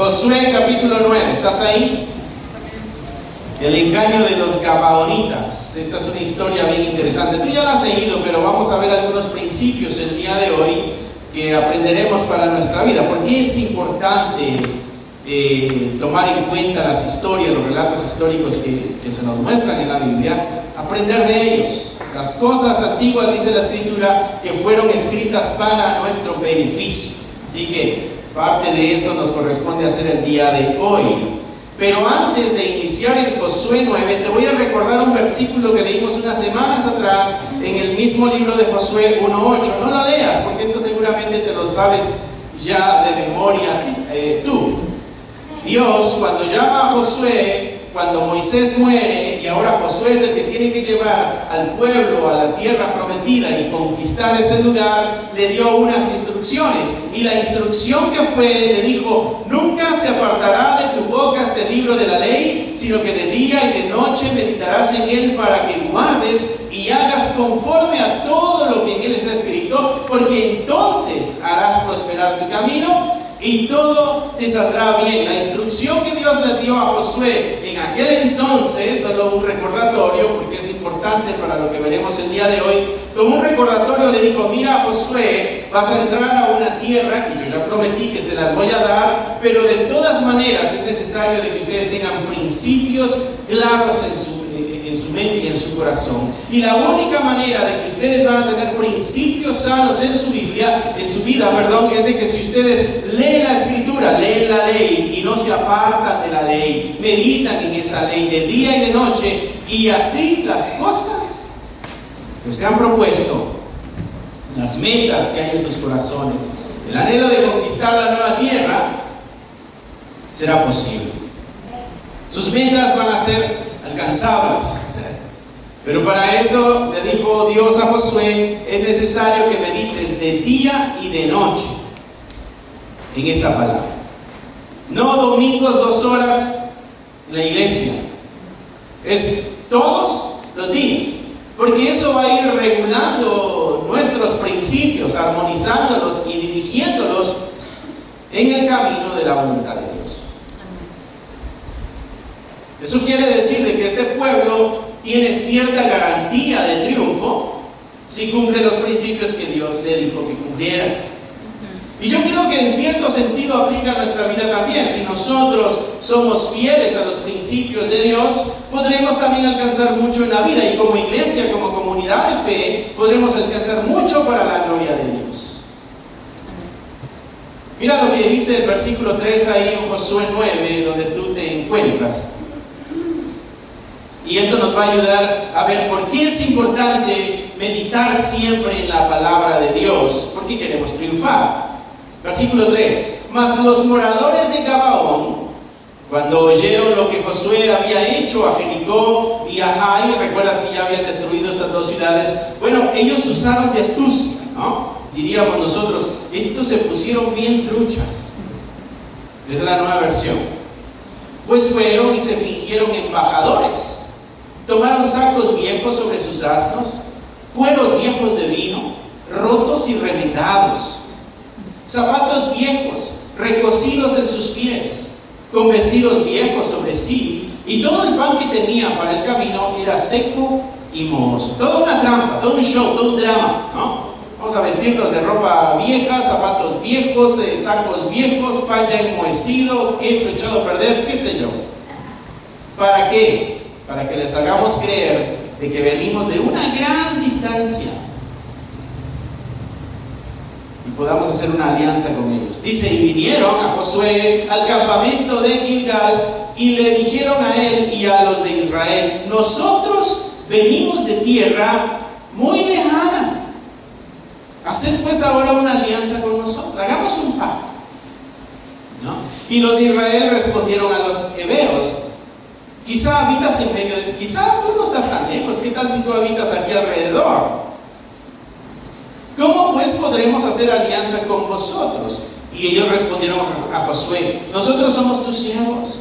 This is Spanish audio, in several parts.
Josué capítulo 9, ¿estás ahí? El engaño de los gabaonitas. Esta es una historia bien interesante. Tú ya la has leído, pero vamos a ver algunos principios el día de hoy que aprenderemos para nuestra vida. ¿Por qué es importante tomar en cuenta las historias, los relatos históricos que se nos muestran en la Biblia? Aprender de ellos. Las cosas antiguas, dice la Escritura, que fueron escritas para nuestro beneficio. Así que parte de eso nos corresponde hacer el día de hoy. Pero antes de iniciar en Josué 9, te voy a recordar un versículo que leímos unas semanas atrás en el mismo libro de Josué 1:8. No lo leas, porque esto seguramente te lo sabes ya de memoria tú. Dios, cuando llama a Josué, cuando Moisés muere y ahora Josué es el que tiene que llevar al pueblo a la tierra prometida y conquistar ese lugar, le dio unas instrucciones. Y la instrucción que fue, le dijo: nunca se apartará de tu boca este libro de la ley, sino que de día y de noche meditarás en él para que guardes y hagas conforme a todo lo que en él está escrito, porque entonces harás prosperar tu camino y todo te saldrá bien. La instrucción que Dios le dio a Josué en aquel entonces, solo un recordatorio, porque es importante para lo que veremos el día de hoy, como un recordatorio le dijo: mira, Josué, vas a entrar a una tierra que yo ya prometí que se las voy a dar, pero de todas maneras es necesario de que ustedes tengan principios claros en su mente y en su corazón. Y la única manera de que ustedes van a tener principios sanos en su Biblia, en su vida, es de que si ustedes leen la Escritura, leen la ley y no se apartan de la ley, meditan en esa ley de día y de noche, y así las cosas que se han propuesto, las metas que hay en sus corazones, el anhelo de conquistar la nueva tierra, será posible. Sus metas van a ser alcanzables. Pero para eso le dijo Dios a Josué: es necesario que medites de día y de noche en esta palabra. No domingos 2 horas en la iglesia, es todos los días, porque eso va a ir regulando nuestros principios, armonizándolos y dirigiéndolos en el camino de la voluntad de Dios. Eso quiere decir de que este pueblo tiene cierta garantía de triunfo si cumple los principios que Dios le dijo que cumpliera. Y yo creo que en cierto sentido aplica a nuestra vida también. Si nosotros somos fieles a los principios de Dios, podremos también alcanzar mucho en la vida, y como iglesia, como comunidad de fe, podremos alcanzar mucho para la gloria de Dios. Mira lo que dice el versículo 3 ahí en Josué 9, donde tú te encuentras. Y esto nos va a ayudar a ver por qué es importante meditar siempre en la palabra de Dios. ¿Por qué queremos triunfar? Versículo 3. Mas los moradores de Gabaón, cuando oyeron lo que Josué había hecho a Jericó y a Jai, recuerdas que ya habían destruido estas dos ciudades, bueno, ellos usaron de astucia, ¿no? Diríamos nosotros, estos se pusieron bien truchas. Esa es la nueva versión. Pues fueron y se fingieron embajadores. Tomaron sacos viejos sobre sus asnos, cueros viejos de vino, rotos y remendados, zapatos viejos, recocidos en sus pies, con vestidos viejos sobre sí, y todo el pan que tenía para el camino era seco y mohoso. Toda una trampa, todo un show, todo un drama, ¿no? Vamos a vestirnos de ropa vieja, zapatos viejos, sacos viejos, pan ya enmohecido, queso echado a perder, qué sé yo. ¿Para qué? Para que les hagamos creer de que venimos de una gran distancia y podamos hacer una alianza con ellos. Dice: y vinieron a Josué al campamento de Gilgal y le dijeron a él y a los de Israel: nosotros venimos de tierra muy lejana. Haced pues ahora una alianza con nosotros, hagamos un pacto, ¿no? Y los de Israel respondieron a los heveos: quizá habitas en medio de... Quizá tú no estás tan lejos. ¿Qué tal si tú habitas aquí alrededor? ¿Cómo pues podremos hacer alianza con vosotros? Y ellos respondieron a Josué: nosotros somos tus siervos.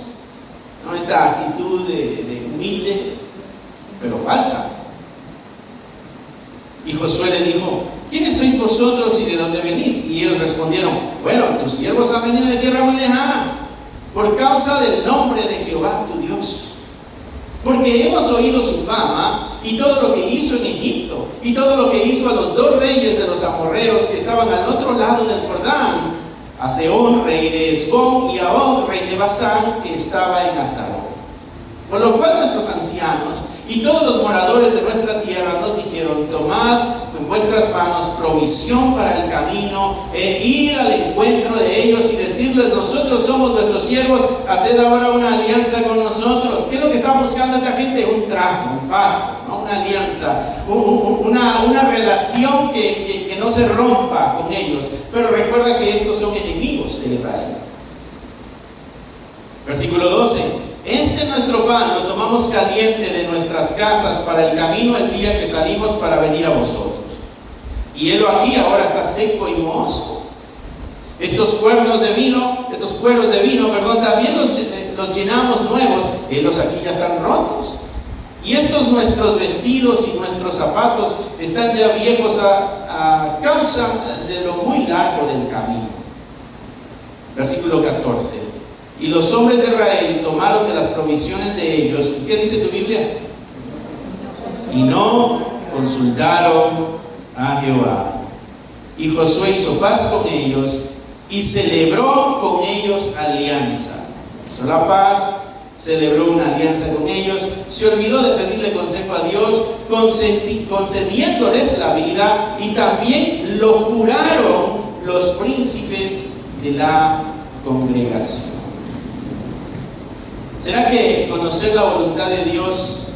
¿No? Esta actitud de humilde, pero falsa. Y Josué le dijo: ¿quiénes sois vosotros y de dónde venís? Y ellos respondieron: bueno, tus siervos han venido de tierra muy lejana, por causa del nombre de Jehová tu Dios. Porque hemos oído su fama y todo lo que hizo en Egipto y todo lo que hizo a los 2 reyes de los amorreos que estaban al otro lado del Jordán, a Sehón, rey de Hesbón, y a Og, rey de Basán, que estaba en Astarot. Por lo cual nuestros ancianos y todos los moradores de nuestra tierra nos dijeron: tomad en vuestras manos provisión para el camino, e ir al encuentro de ellos y decirles: nosotros somos vuestros siervos, haced ahora una alianza con nosotros. ¿Qué es lo que está buscando esta gente? Un trato, un pacto, ¿no? Una alianza, una relación que no se rompa con ellos. Pero recuerda que estos son enemigos de Israel. Versículo 12. Este nuestro pan lo tomamos caliente de nuestras casas para el camino el día que salimos para venir a vosotros. Y helo aquí ahora está seco y mosco. Estos cueros de vino, también los llenamos nuevos, los aquí ya están rotos. Y estos nuestros vestidos y nuestros zapatos están ya viejos a causa de lo muy largo del camino. Versículo 14. Y los hombres de Israel tomaron de las provisiones de ellos. ¿Qué dice tu Biblia? Y no consultaron a Jehová. Y Josué hizo paz con ellos y celebró con ellos alianza. Hizo la paz, celebró una alianza con ellos, se olvidó de pedirle consejo a Dios, concediéndoles la vida, y también lo juraron los príncipes de la congregación. ¿Será que conocer la voluntad de Dios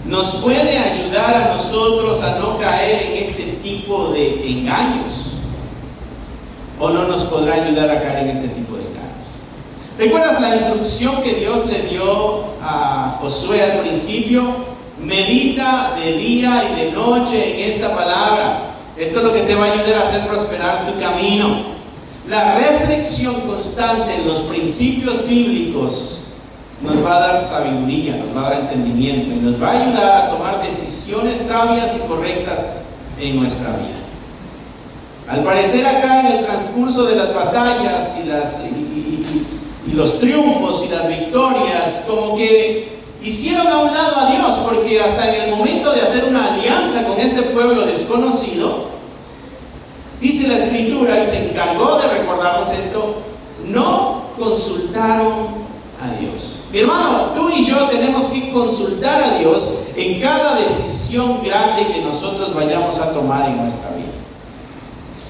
nos puede ayudar a nosotros a no caer en este tipo de engaños? ¿O no nos podrá ayudar a caer en este tipo de engaños? ¿Recuerdas la instrucción que Dios le dio a Josué al principio? Medita de día y de noche en esta palabra. Esto es lo que te va a ayudar a hacer prosperar tu camino. La reflexión constante en los principios bíblicos nos va a dar sabiduría, nos va a dar entendimiento y nos va a ayudar a tomar decisiones sabias y correctas en nuestra vida. Al parecer acá en el transcurso de las batallas y los triunfos y las victorias, como que hicieron a un lado a Dios, porque hasta en el momento de hacer una alianza con este pueblo desconocido, dice la Escritura, y se encargó de recordarnos esto: no consultaron a Dios. Mi hermano, tú y yo tenemos que consultar a Dios en cada decisión grande que nosotros vayamos a tomar en nuestra vida.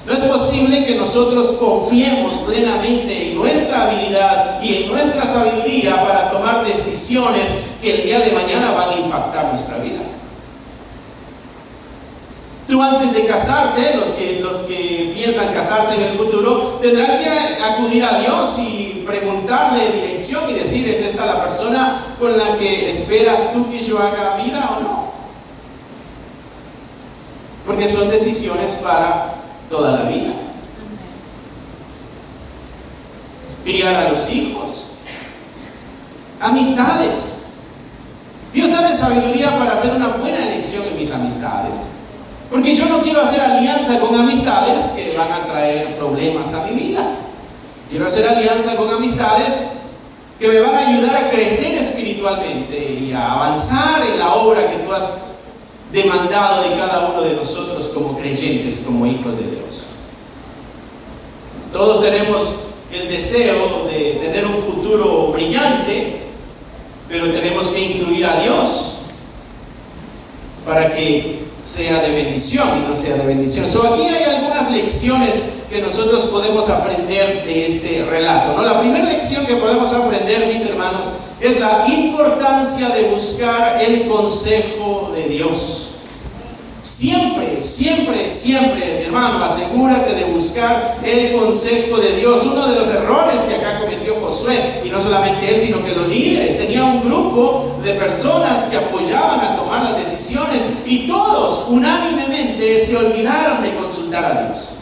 No es posible que nosotros confiemos plenamente en nuestra habilidad y en nuestra sabiduría para tomar decisiones que el día de mañana van a impactar nuestra vida. Tú, antes de casarte, los que piensan casarse en el futuro, tendrán que acudir a Dios y preguntarle dirección y decir: ¿es esta la persona con la que esperas tú que yo haga vida o no? Porque son decisiones para toda la vida. Criar a los hijos, amistades. Dios dame sabiduría para hacer una buena elección en mis amistades. Porque yo no quiero hacer alianza con amistades que van a traer problemas a mi vida. Quiero hacer alianza con amistades que me van a ayudar a crecer espiritualmente y a avanzar en la obra que tú has demandado de cada uno de nosotros como creyentes, como hijos de Dios. Todos tenemos el deseo de tener un futuro brillante, pero tenemos que incluir a Dios para que sea de bendición y no sea de bendición. Aquí hay algunas lecciones que nosotros podemos aprender de este relato, ¿no? La primera lección que podemos aprender, mis hermanos, es la importancia de buscar el consejo de Dios. Siempre, siempre, siempre, mi hermano, asegúrate de buscar el consejo de Dios. Uno de los errores que acá cometió Josué, y no solamente él, sino que los líderes, tenía un grupo de personas que apoyaban a tomar las decisiones, y todos unánimemente se olvidaron de consultar a Dios.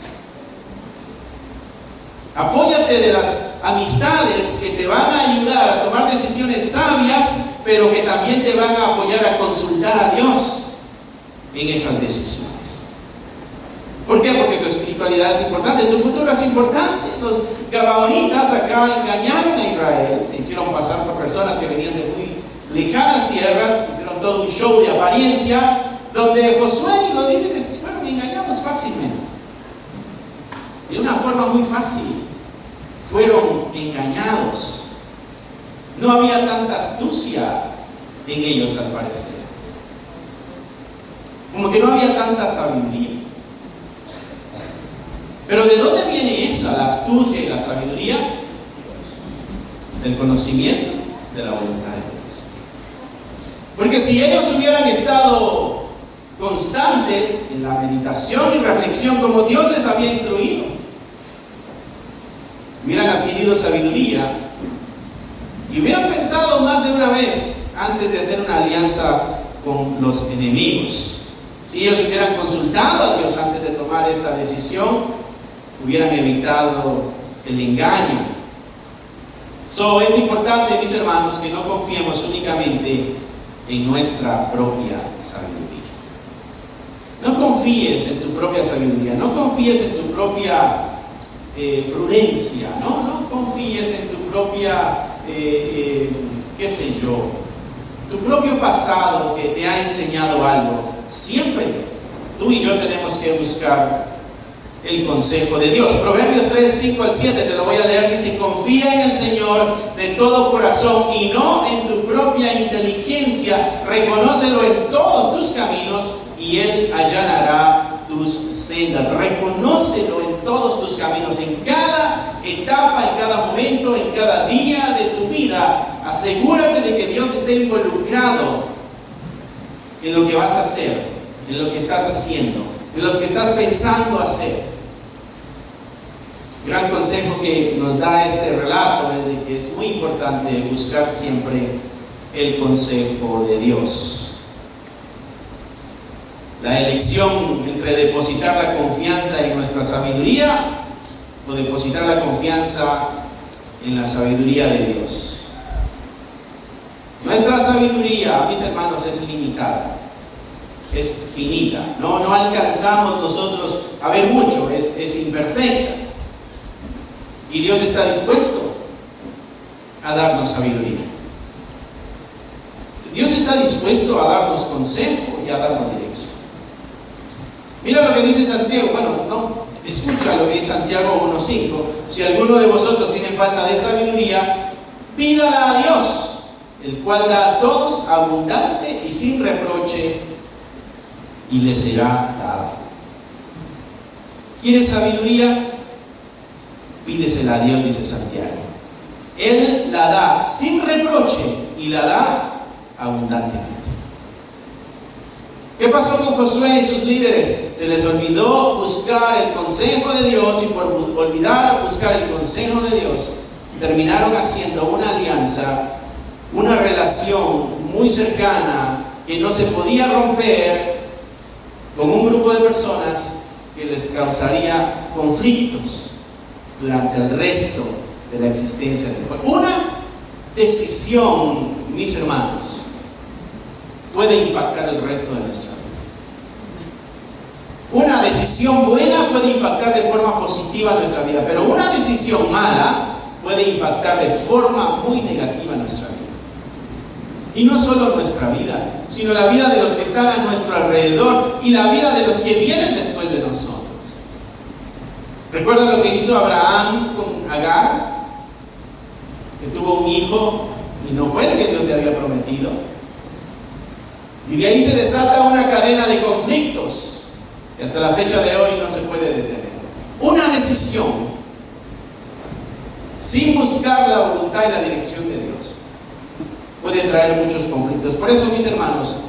Apóyate de las amistades que te van a ayudar a tomar decisiones sabias, pero que también te van a apoyar a consultar a Dios en esas decisiones. ¿Por qué? Porque tu espiritualidad es importante, tu futuro es importante. Los gabaonitas acá engañaron a Israel, se hicieron pasar por personas que venían de muy lejanas tierras, hicieron todo un show de apariencia, donde Josué y los líderes fueron engañados fácilmente. De una forma muy fácil, fueron engañados. No había tanta astucia en ellos, al parecer. Como que no había tanta sabiduría. Pero ¿de dónde viene esa, la astucia y la sabiduría? Del conocimiento de la voluntad de Dios. Porque si ellos hubieran estado constantes en la meditación y reflexión como Dios les había instruido, hubieran adquirido sabiduría y hubieran pensado más de una vez antes de hacer una alianza con los enemigos. Si ellos hubieran consultado a Dios antes de tomar esta decisión, hubieran evitado el engaño. Es importante, mis hermanos, que no confiemos únicamente en nuestra propia sabiduría. No confíes en tu propia sabiduría, no confíes en tu propia prudencia, no confíes en tu propia, tu propio pasado que te ha enseñado algo. Siempre tú y yo tenemos que buscar el consejo de Dios. Proverbios 3, 5 al 7, te lo voy a leer, dice: confía en el Señor de todo corazón y no en tu propia inteligencia, reconócelo en todos tus caminos y Él allanará tus sendas. Reconócelo en todos tus caminos, en cada etapa, en cada momento, en cada día de tu vida. Asegúrate de que Dios esté involucrado en lo que vas a hacer, en lo que estás haciendo, en lo que estás pensando hacer. Gran consejo que nos da este relato es de que es muy importante buscar siempre el consejo de Dios. La elección entre depositar la confianza en nuestra sabiduría o depositar la confianza en la sabiduría de Dios. Nuestra sabiduría, mis hermanos, es limitada, es finita, no alcanzamos nosotros a ver mucho, es imperfecta. Y Dios está dispuesto a darnos sabiduría. Dios está dispuesto a darnos consejo y a darnos dirección. Mira lo que dice Santiago, escucha lo que dice Santiago 1:5. Si alguno de vosotros tiene falta de sabiduría, pídala a Dios, el cual da a todos abundante y sin reproche, y le será dado. ¿Quieres sabiduría? Pídesela a Dios, dice Santiago. Él la da sin reproche y la da abundantemente. ¿Qué pasó con Josué y sus líderes? Se les olvidó buscar el consejo de Dios, y por olvidar buscar el consejo de Dios, terminaron haciendo una alianza, una relación muy cercana que no se podía romper con un grupo de personas que les causaría conflictos durante el resto de la existencia del pueblo. Una decisión, mis hermanos, puede impactar el resto de nuestra vida. Una decisión buena puede impactar de forma positiva nuestra vida, pero una decisión mala puede impactar de forma muy negativa nuestra vida. Y no solo nuestra vida, sino la vida de los que están a nuestro alrededor y la vida de los que vienen después de nosotros. ¿Recuerdan lo que hizo Abraham con Agar? Que tuvo un hijo y no fue el que Dios le había prometido. Y de ahí se desata una cadena de conflictos que hasta la fecha de hoy no se puede detener. Una decisión sin buscar la voluntad y la dirección de Dios puede traer muchos conflictos. Por eso, mis hermanos,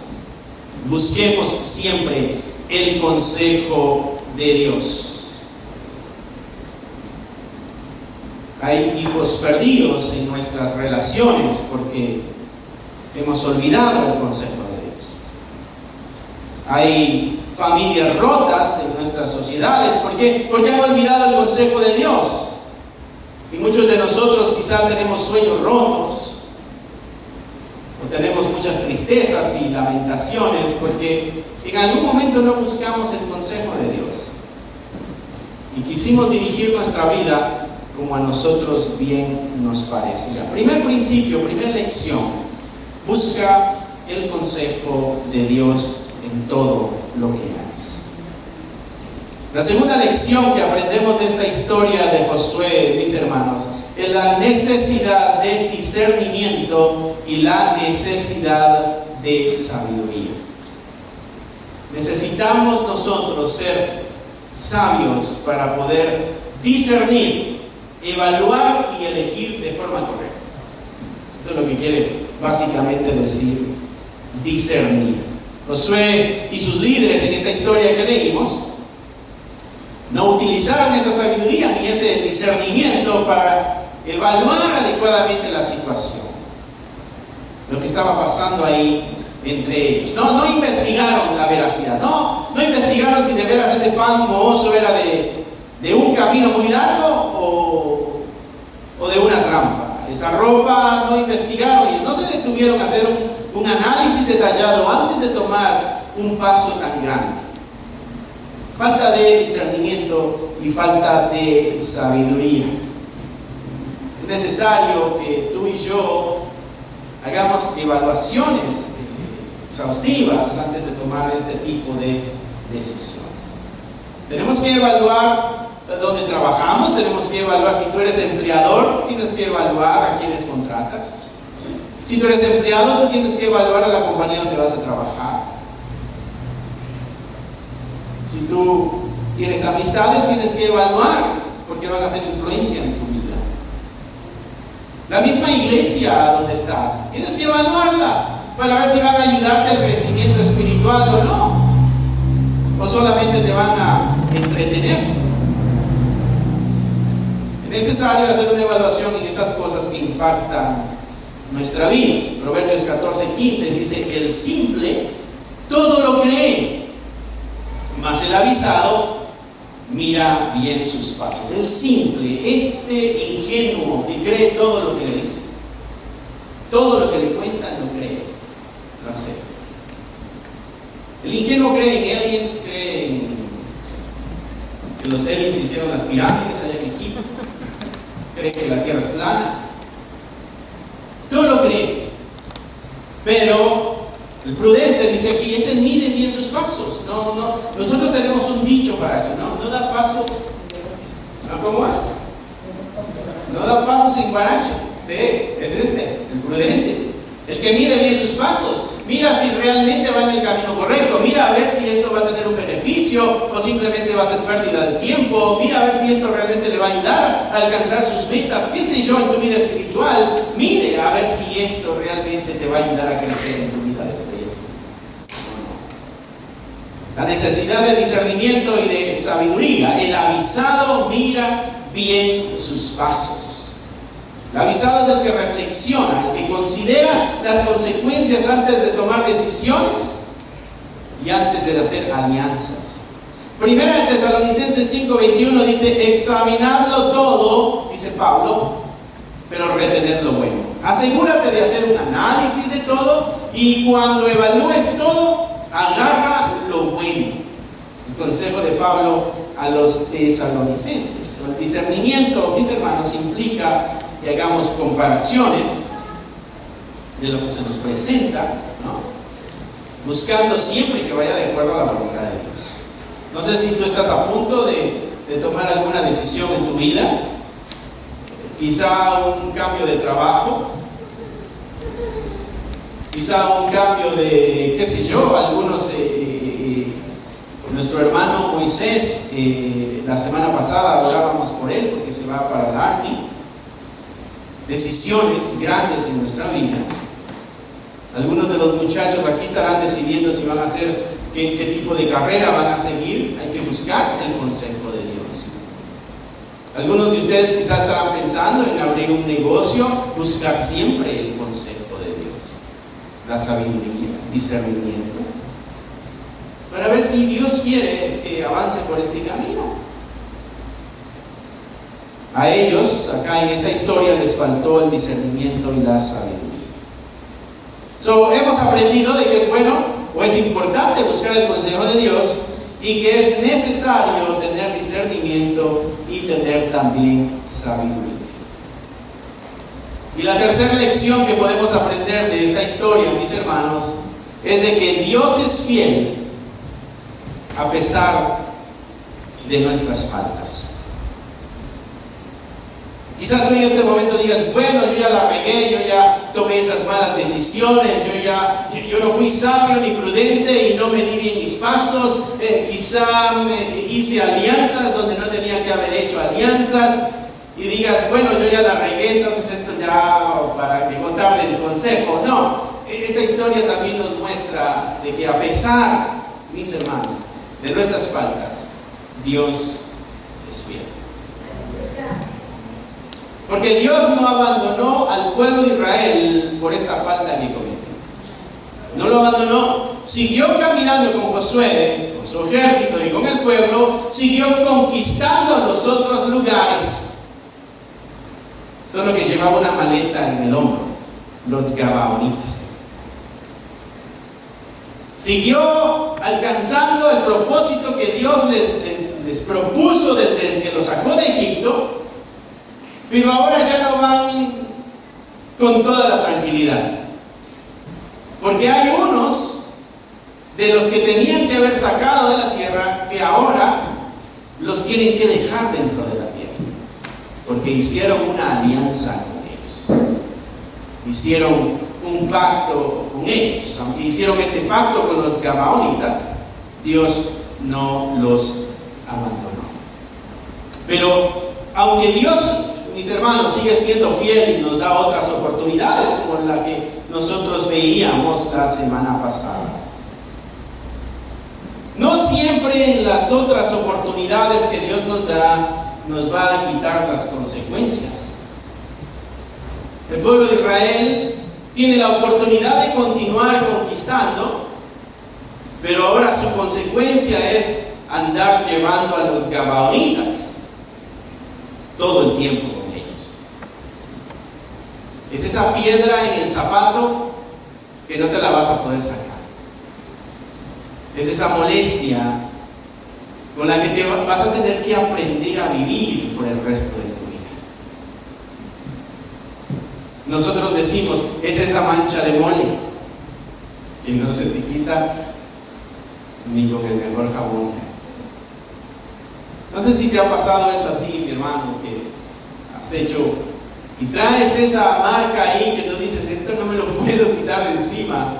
busquemos siempre el consejo de Dios. Hay hijos perdidos en nuestras relaciones porque hemos olvidado el consejo de Dios. Hay familias rotas en nuestras sociedades porque han olvidado el consejo de Dios. Y muchos de nosotros quizás tenemos sueños rotos, o tenemos muchas tristezas y lamentaciones porque en algún momento no buscamos el consejo de Dios. y quisimos dirigir nuestra vida como a nosotros bien nos parecía. Primer principio, primera lección: busca el consejo de Dios en todo lo que hagas. La segunda lección que aprendemos de esta historia de Josué, mis hermanos, es la necesidad de discernimiento y la necesidad de sabiduría. Necesitamos nosotros ser sabios para poder discernir, evaluar y elegir de forma correcta. Eso es lo que quiere básicamente decir discernir. Josué y sus líderes en esta historia que leímos no utilizaron esa sabiduría ni ese discernimiento para evaluar adecuadamente la situación, lo que estaba pasando ahí entre ellos. No investigaron la veracidad, no investigaron si de veras ese pan mohoso era de un camino muy largo o de una trampa. Esa ropa no investigaron y no se detuvieron a hacer un análisis detallado antes de tomar un paso tan grande. Falta de discernimiento y falta de sabiduría. Es necesario que tú y yo hagamos evaluaciones exhaustivas antes de tomar este tipo de decisiones. Tenemos que evaluar dónde trabajamos, tenemos que evaluar si tú eres empleador, tienes que evaluar a quienes contratas. Si tú eres empleado, tú tienes que evaluar a la compañía donde vas a trabajar. Si tú tienes amistades, tienes que evaluar porque van a hacer influencia en tu vida. La misma iglesia donde estás, tienes que evaluarla para ver si van a ayudarte al crecimiento espiritual o no, o solamente te van a entretener. Es necesario hacer una evaluación en estas cosas que impactan nuestra vida. Proverbios 14:15 dice: el simple todo lo cree, mas el avisado mira bien sus pasos. El simple, este ingenuo que cree todo lo que le dice, todo lo que le cuentan, lo cree, lo acepta. El ingenuo cree en aliens, cree en que los aliens hicieron las pirámides allá en Egipto, cree que la tierra es plana, todo lo cree. Pero el prudente dice aquí, ese mide bien sus pasos. Nosotros tenemos un dicho para eso, no da paso, ¿cómo es? No da paso sin guarache. Sí, es el prudente, el que mide bien sus pasos. Mira si realmente va en el camino correcto, mira a ver si esto va a tener un beneficio o simplemente va a ser pérdida de tiempo, mira a ver si esto realmente le va a ayudar a alcanzar sus metas, qué sé yo, en tu vida espiritual. Mire a ver si esto realmente te va a ayudar a crecer en tu vida de fe. La necesidad de discernimiento y de sabiduría. El avisado mira bien sus pasos. El avisado es el que reflexiona, el que considera las consecuencias antes de tomar decisiones y antes de hacer alianzas. Primera de Tesalonicenses 5:21 dice: examinadlo todo, dice Pablo, pero retened lo bueno. Asegúrate de hacer un análisis de todo y cuando evalúes todo, agarra lo bueno. El consejo de Pablo a los tesalonicenses. El discernimiento, mis hermanos, implica que hagamos comparaciones de lo que se nos presenta, ¿no? Buscando siempre que vaya de acuerdo a la voluntad de Dios. No sé si tú estás a punto de tomar alguna decisión en tu vida, quizá un cambio de trabajo, quizá un cambio de, qué sé yo, algunos, nuestro hermano Moisés, la semana pasada orábamos por él porque se va para el Army. Decisiones grandes en nuestra vida. Algunos de los muchachos aquí estarán decidiendo si van a hacer qué tipo de carrera van a seguir. Hay que buscar el consejo de Dios. Algunos de ustedes quizás estarán pensando en abrir un negocio, buscar siempre el consejo de Dios, la sabiduría, discernimiento, para ver si Dios quiere que avance por este camino. A ellos, acá en esta historia, les faltó el discernimiento y la sabiduría. Hemos aprendido de que es bueno o es importante buscar el consejo de Dios y que es necesario tener discernimiento y tener también sabiduría. Y la tercera lección que podemos aprender de esta historia, mis hermanos, es de que Dios es fiel a pesar de nuestras faltas. Quizás tú en este momento digas, bueno, yo ya la regué, yo ya tomé esas malas decisiones, yo no fui sabio ni prudente y no me di bien mis pasos, quizá hice alianzas donde no tenía que haber hecho alianzas, y digas, bueno, yo ya la regué, entonces esto ya para que no tarde el consejo. No, esta historia también nos muestra de que a pesar, mis hermanos, de nuestras faltas, Dios es fiel. Porque Dios no abandonó al pueblo de Israel por esta falta que cometió. No lo abandonó. Siguió caminando con Josué, con su ejército y con el pueblo. Siguió conquistando los otros lugares. Solo que llevaba una maleta en el hombro. Los gabaonitas. Siguió alcanzando el propósito que Dios les propuso desde que los sacó de Egipto. Pero ahora ya no van con toda la tranquilidad. Porque hay unos de los que tenían que haber sacado de la tierra que ahora los tienen que dejar dentro de la tierra. Porque hicieron una alianza con ellos. Hicieron un pacto con ellos. Aunque hicieron este pacto con los gabaonitas, Dios no los abandonó. Pero aunque Dios, mis hermanos, sigue siendo fiel y nos da otras oportunidades como la que nosotros veíamos la semana pasada, no siempre en las otras oportunidades que Dios nos da nos va a quitar las consecuencias. El pueblo de Israel tiene la oportunidad de continuar conquistando, pero ahora su consecuencia es andar llevando a los gabaonitas todo el tiempo. Es esa piedra en el zapato que no te la vas a poder sacar. Es esa molestia con la que vas a tener que aprender a vivir por el resto de tu vida. Nosotros decimos, es esa mancha de mole que no se te quita ni con el mejor jabón. No sé si te ha pasado eso a ti, mi hermano, que has hecho y traes esa marca ahí que tú dices, esto no me lo puedo quitar de encima.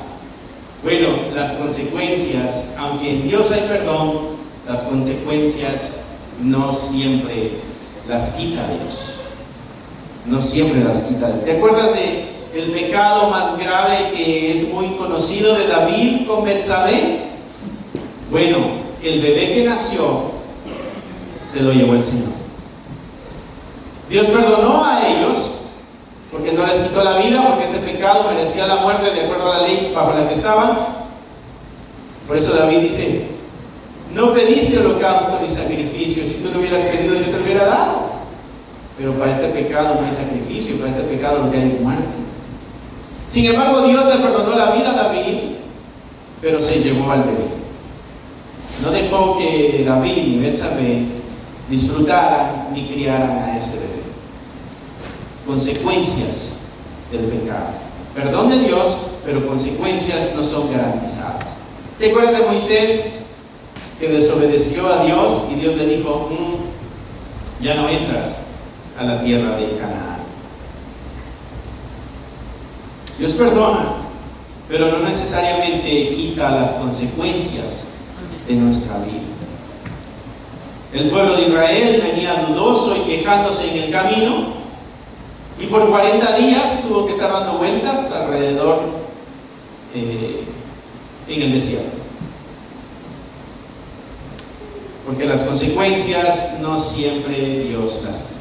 Bueno, las consecuencias, aunque en Dios hay perdón, las consecuencias no siempre las quita Dios. No siempre las quita Dios. ¿Te acuerdas del pecado más grave que es muy conocido de David con Betsabé? Bueno, el bebé que nació se lo llevó el Señor. Dios perdonó a ellos porque no les quitó la vida, porque ese pecado merecía la muerte de acuerdo a la ley bajo la que estaban. Por eso David dice, no pediste holocausto ni sacrificio, si tú lo hubieras pedido yo te lo hubiera dado, pero para este pecado no hay sacrificio, para este pecado lo que hay es muerte. Sin embargo, Dios le perdonó la vida a David, pero se llevó al bebé. No dejó que David y Betsabé disfrutaran ni criaran a ese bebé. Consecuencias del pecado. Perdón de Dios, pero consecuencias no son garantizadas. ¿Te acuerdas de Moisés que desobedeció a Dios y Dios le dijo, ya no entras a la tierra de Canaán? Dios perdona, pero no necesariamente quita las consecuencias de nuestra vida. El pueblo de Israel venía dudoso y quejándose en el camino, y por 40 días tuvo que estar dando vueltas alrededor en el desierto. Porque las consecuencias no siempre Dios las quita.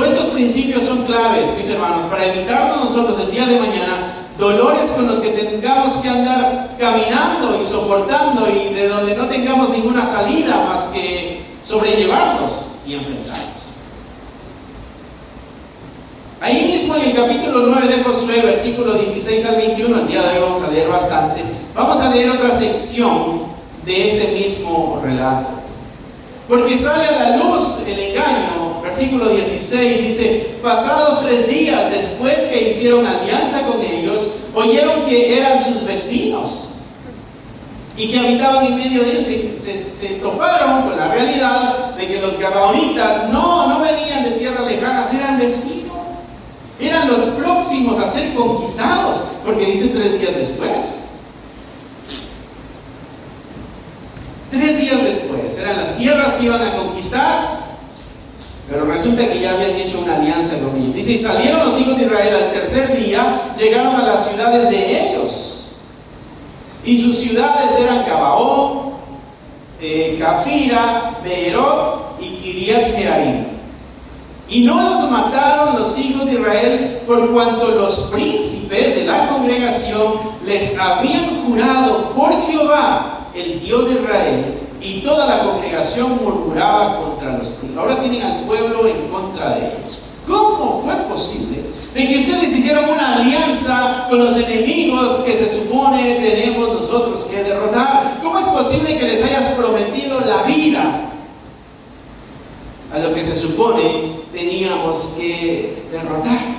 Estos principios son claves, mis hermanos, para evitarnos nosotros el día de mañana dolores con los que tengamos que andar caminando y soportando y de donde no tengamos ninguna salida más que sobrellevarlos y enfrentarlos. Ahí mismo en el capítulo 9 de Josué, versículo 16 al 21, el día de hoy vamos a leer bastante. Vamos a leer otra sección de este mismo relato. Porque sale a la luz el engaño. Versículo 16 dice: pasados 3 días después que hicieron alianza con ellos, oyeron que eran sus vecinos y que habitaban en medio de ellos. Se toparon con la realidad de que los gabaonitas no venían de tierras lejanas, eran vecinos, eran los próximos a ser conquistados, porque dice 3 días después. 3 días después, eran las tierras que iban a conquistar, pero resulta que ya habían hecho una alianza con ellos. Dice: y salieron los hijos de Israel al 3er día, llegaron a las ciudades de ellos, y sus ciudades eran Gabaón, Cafira, Beerot y Kiriat Jearim. Y no los mataron los hijos de Israel, por cuanto los príncipes de la congregación les habían jurado por Jehová, el Dios de Israel, y toda la congregación murmuraba contra los príncipes. Ahora tienen al pueblo en contra de ellos. ¿Cómo fue posible de que ustedes hicieran una alianza con los enemigos que se supone tenemos nosotros que derrotar? ¿Cómo es posible que les hayas prometido la vida a lo que se supone teníamos que derrotar?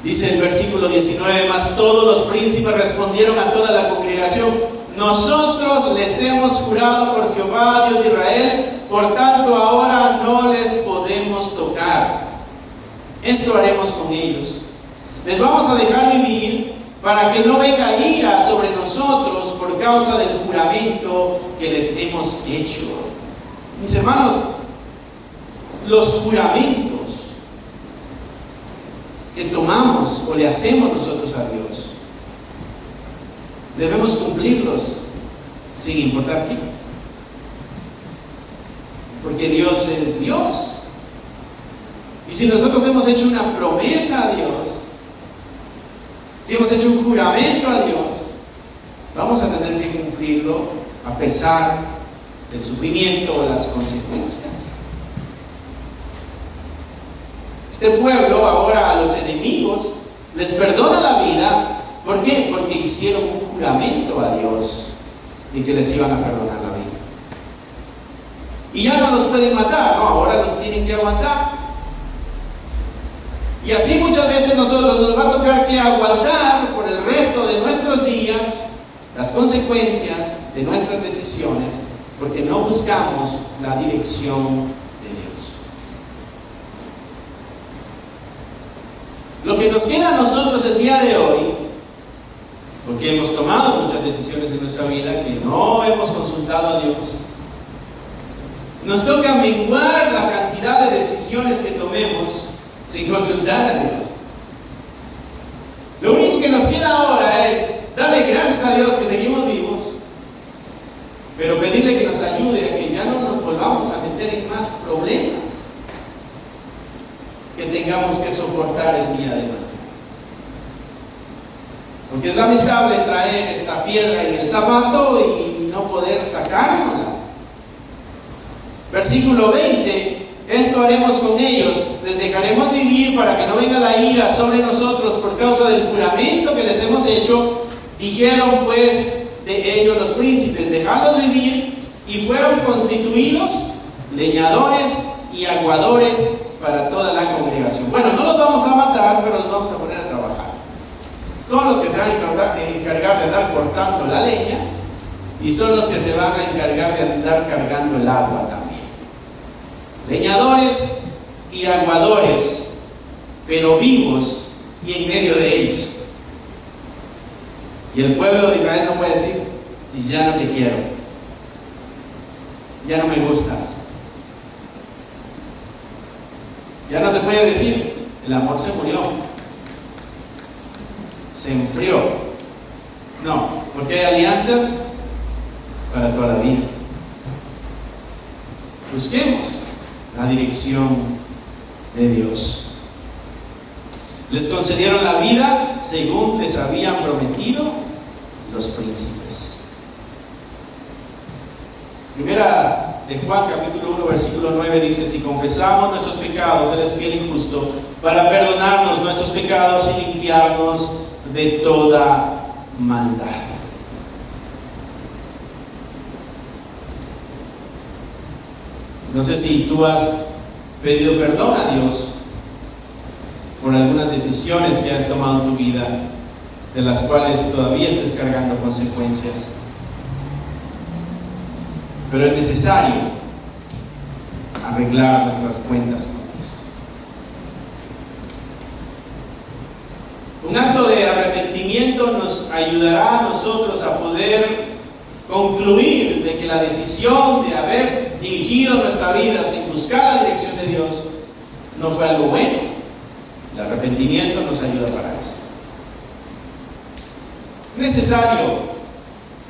Dice el versículo 19: mas todos los príncipes respondieron a toda la congregación: nosotros les hemos jurado por Jehová, Dios de Israel, por tanto ahora no les podemos tocar. Esto haremos con ellos: les vamos a dejar vivir, para que no venga ira sobre nosotros por causa del juramento que les hemos hecho. Mis hermanos, los juramentos que tomamos o le hacemos nosotros a Dios, debemos cumplirlos sin importar qué, porque Dios es Dios. Y si nosotros hemos hecho una promesa a Dios, si hemos hecho un juramento a Dios, vamos a tener que cumplirlo a pesar del sufrimiento o las consecuencias. Este pueblo ahora a los enemigos les perdona la vida. ¿Por qué? Porque hicieron un juramento a Dios de que les iban a perdonar la vida. Y ya no los pueden matar, no, ahora los tienen que aguantar. Y así muchas veces nosotros nos va a tocar que aguantar por el resto de nuestros días las consecuencias de nuestras decisiones, porque no buscamos la dirección. Lo que nos queda a nosotros el día de hoy, porque hemos tomado muchas decisiones en nuestra vida que no hemos consultado a Dios, nos toca menguar la cantidad de decisiones que tomemos sin consultar a Dios. Lo único que nos queda ahora es darle gracias a Dios que seguimos vivos, pero pedirle que nos ayude a que ya no nos volvamos a meter en más problemas que tengamos que soportar el día de mañana. Porque es lamentable traer esta piedra en el zapato y no poder sacárnosla. Versículo 20: esto haremos con ellos, les dejaremos vivir para que no venga la ira sobre nosotros por causa del juramento que les hemos hecho. Dijeron pues de ellos los príncipes: dejadlos vivir, y fueron constituidos leñadores y aguadores para toda la congregación. Bueno, no los vamos a matar, pero los vamos a poner a trabajar. Son los que se van a encargar de andar cortando la leña, y son los que se van a encargar de andar cargando el agua también. Leñadores y aguadores, pero vivos y en medio de ellos. Y el pueblo de Israel no puede decir: ya no te quiero, ya no me gustas. Ya no se puede decir: el amor se murió, se enfrió. No, porque hay alianzas para toda la vida. Busquemos la dirección de Dios. Les concedieron la vida según les habían prometido los príncipes. Primera de Juan capítulo 1 versículo 9 dice: si confesamos nuestros pecados, Él es fiel y justo para perdonarnos nuestros pecados y limpiarnos de toda maldad. No sé si tú has pedido perdón a Dios por algunas decisiones que has tomado en tu vida, de las cuales todavía estés cargando consecuencias. Pero es necesario arreglar nuestras cuentas con Dios. Un acto de arrepentimiento nos ayudará a nosotros a poder concluir de que la decisión de haber dirigido nuestra vida sin buscar la dirección de Dios no fue algo bueno. El arrepentimiento nos ayuda para eso. Es necesario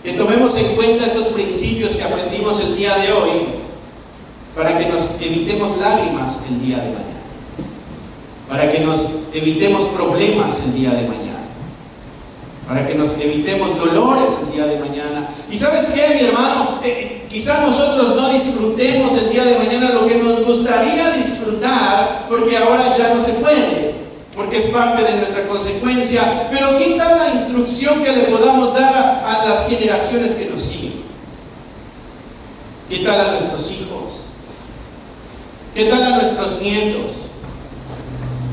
que tomemos en cuenta estos principios que aprendimos el día de hoy para que nos evitemos lágrimas el día de mañana, para que nos evitemos problemas el día de mañana, para que nos evitemos dolores el día de mañana. ¿Y sabes qué, mi hermano? Quizás nosotros no disfrutemos el día de mañana lo que nos gustaría disfrutar, porque ahora ya no se puede, porque es parte de nuestra consecuencia. Pero ¿qué tal la instrucción que le podamos dar a las generaciones que nos siguen? ¿Qué tal a nuestros hijos? ¿Qué tal a nuestros nietos?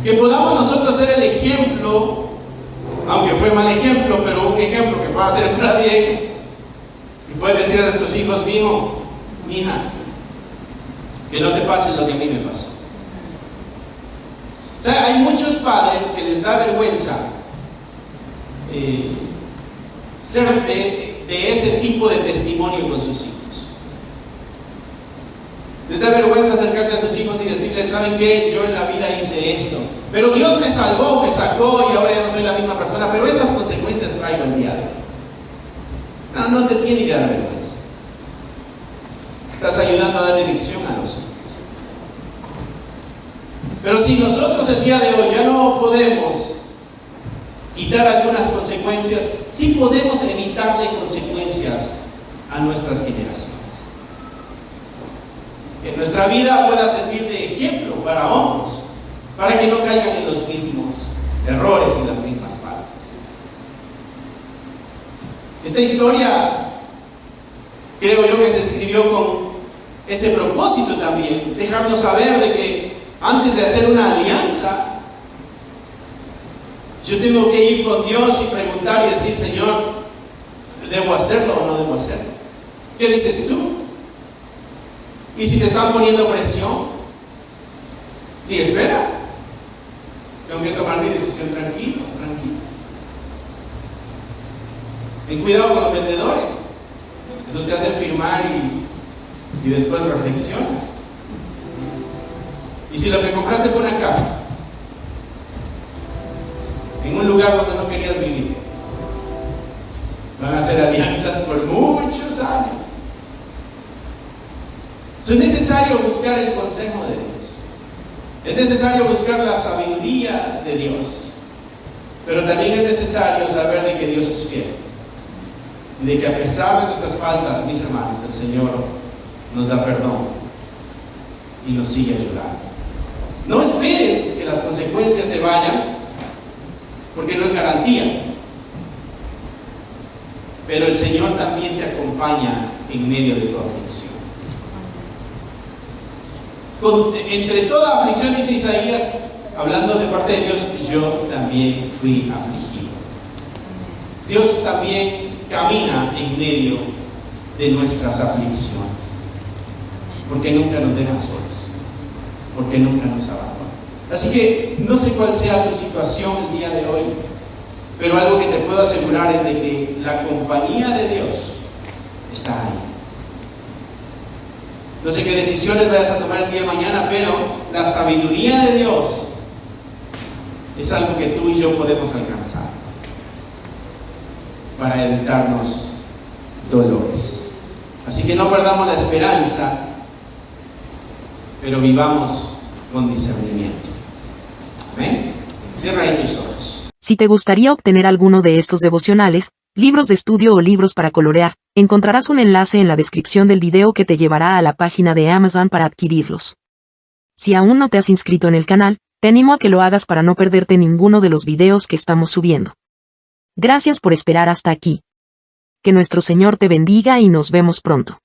Que podamos nosotros ser el ejemplo, aunque fue mal ejemplo, pero un ejemplo que pueda ser para bien. Y puede decir a nuestros hijos: mi hijo, mi hija, que no te pase lo que a mí me pasó. O sea, hay muchos padres que les da vergüenza ser de ese tipo de testimonio con sus hijos. Les da vergüenza acercarse a sus hijos y decirles: ¿saben qué? Yo en la vida hice esto, pero Dios me salvó, me sacó y ahora ya no soy la misma persona, pero estas consecuencias traigo el día de hoy. No, no te tiene que dar vergüenza. Estás ayudando a dar dirección a los hijos. Pero si nosotros el día de hoy ya no podemos quitar algunas consecuencias, sí podemos evitarle consecuencias a nuestras generaciones. Que nuestra vida pueda servir de ejemplo para otros, para que no caigan en los mismos errores y las mismas faltas. Esta historia creo yo que se escribió con ese propósito también, dejarnos saber de que antes de hacer una alianza, yo tengo que ir con Dios y preguntar y decir: Señor, ¿debo hacerlo o no debo hacerlo? ¿Qué dices tú? Y si te están poniendo presión, y espera, tengo que tomar mi decisión tranquilo, tranquilo. Ten cuidado con los vendedores, esos te hacen firmar y después reflexionas. Y si lo que compraste fue una casa en un lugar donde no querías vivir, van a hacer alianzas por muchos años. Es necesario buscar el consejo de Dios, es necesario buscar la sabiduría de Dios, pero también es necesario saber de que Dios es fiel y de que a pesar de nuestras faltas, mis hermanos, el Señor nos da perdón y nos sigue ayudando. No esperes que las consecuencias se vayan, porque no es garantía. Pero el Señor también te acompaña en medio de tu aflicción. Entre toda aflicción, dice Isaías, hablando de parte de Dios, yo también fui afligido. Dios también camina en medio de nuestras aflicciones, porque nunca nos deja solos, porque nunca nos abandona. Así que no sé cuál sea tu situación el día de hoy, pero algo que te puedo asegurar es de que la compañía de Dios está ahí. No sé qué decisiones vayas a tomar el día de mañana, pero la sabiduría de Dios es algo que tú y yo podemos alcanzar para evitarnos dolores. Así que no perdamos la esperanza, pero vivamos con discernimiento. ¿Amén? Cierra ahí tus ojos. Si te gustaría obtener alguno de estos devocionales, libros de estudio o libros para colorear, encontrarás un enlace en la descripción del video que te llevará a la página de Amazon para adquirirlos. Si aún no te has inscrito en el canal, te animo a que lo hagas para no perderte ninguno de los videos que estamos subiendo. Gracias por esperar hasta aquí. Que nuestro Señor te bendiga y nos vemos pronto.